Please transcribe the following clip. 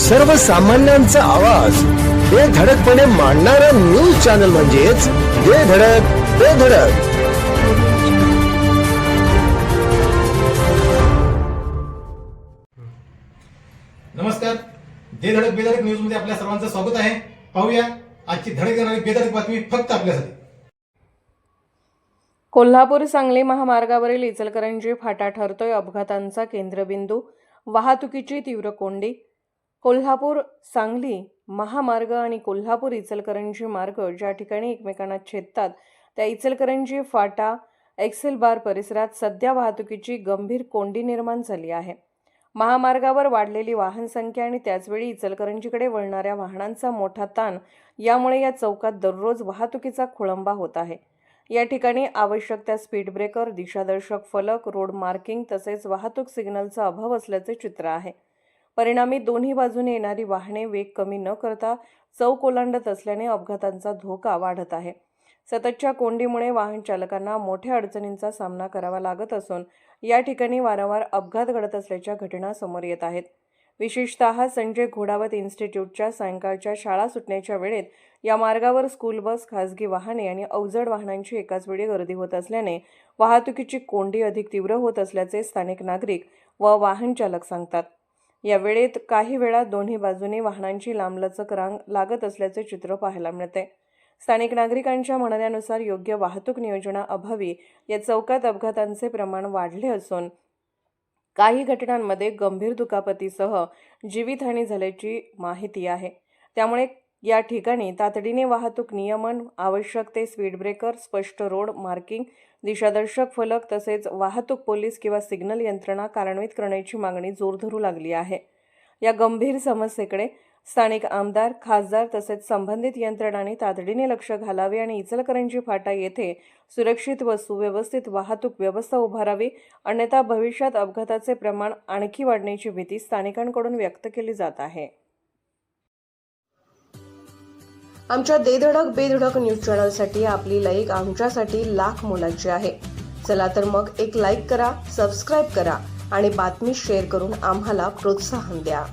सर्वसामान्यांचा आवाज बेधडकपणे मांडणारा न्यूज चॅनल म्हणजेच बेधडक. नमस्कार. धडक बेधडक न्यूज मध्ये आपल्या सर्वांचं स्वागत आहे. पाहूया आजची धडक देणारी बेधडक बातमी फक्त आपल्यासाठी. कोल्हापूर सांगली महामार्गावरील इचलकरंजी फाटा ठरतोय अपघातांचा केंद्रबिंदू. वाहतुकीची तीव्र कोंडी. कोल्हापूर सांगली महामार्ग आणि कोल्हापूर इचलकरंजी मार्ग ज्या ठिकाणी एकमेकांना छेदतात त्या इचलकरंजी फाटा एक्सेल बार परिसरात सध्या वाहतुकीची गंभीर कोंडी निर्माण झाली आहे. महामार्गावर वाढलेली वाहन संख्या आणि त्याचवेळी इचलकरंजीकडे वळणाऱ्या वाहनांचा मोठा ताण यामुळे या चौकात दररोज वाहतुकीचा खोळंबा होत आहे. या ठिकाणी आवश्यक त्या स्पीड ब्रेकर, दिशादर्शक फलक, रोड मार्किंग तसेच वाहतूक सिग्नलचा अभाव असल्याचे चित्र आहे. परिणामी दोन्ही बाजूने येणारी वाहने वेग कमी न करता चौक ओलांडत असल्याने अपघातांचा धोका वाढत आहे. सततच्या कोंडीमुळे वाहन चालकांना मोठ्या अडचणींचा सामना करावा लागत असून या ठिकाणी वारंवार अपघात घडत असल्याच्या घटना समोर येत आहेत. विशेषतः संजय घोडावत इन्स्टिट्यूटच्या सायंकाळच्या शाळा सुटण्याच्या वेळेत या मार्गावर स्कूल बस, खासगी वाहने आणि अवजड वाहनांची एकाच वेळी गर्दी होत असल्याने वाहतुकीची कोंडी अधिक तीव्र होत असल्याचे स्थानिक नागरिक व वाहन चालक सांगतात. या वेळेत काही वेळा दोन्ही बाजूने वाहनांची लांबलचक रांग लागत असल्याचे चित्र पाहायला मिळते. स्थानिक नागरिकांच्या म्हणण्यानुसार योग्य वाहतूक नियोजनाअभावी या चौकात अपघातांचे प्रमाण वाढले असून काही घटनांमध्ये गंभीर दुखापतीसह जीवितहानी झाल्याची माहिती आहे. त्यामुळे या ठिकाणी तातडीने वाहतूक नियमन, आवश्यक ते स्पीड ब्रेकर, स्पष्ट रोड मार्किंग, दिशादर्शक फलक तसेच वाहतूक पोलीस किंवा सिग्नल यंत्रणा कार्यान्वित करण्याची मागणी जोर धरू लागली आहे. या गंभीर समस्येकडे स्थानिक आमदार, खासदार तसेच संबंधित यंत्रणांनी तातडीने लक्ष घालावे आणि इचलकरंजी फाटा येथे सुरक्षित व सुव्यवस्थित वाहतूक व्यवस्था उभारावी, अन्यथा भविष्यात अपघाताचे प्रमाण आणखी वाढण्याची भीती स्थानिकांकडून व्यक्त केली जात आहे. आमच्या धडक बेधडक न्यूज चॅनलसाठी आपली लाईक आमच्यासाठी लाख मोलाची आहे. चला तर मग एक लाईक करा, सबस्क्राईब करा आणि बातमी शेअर करून आम्हाला प्रोत्साहन द्या.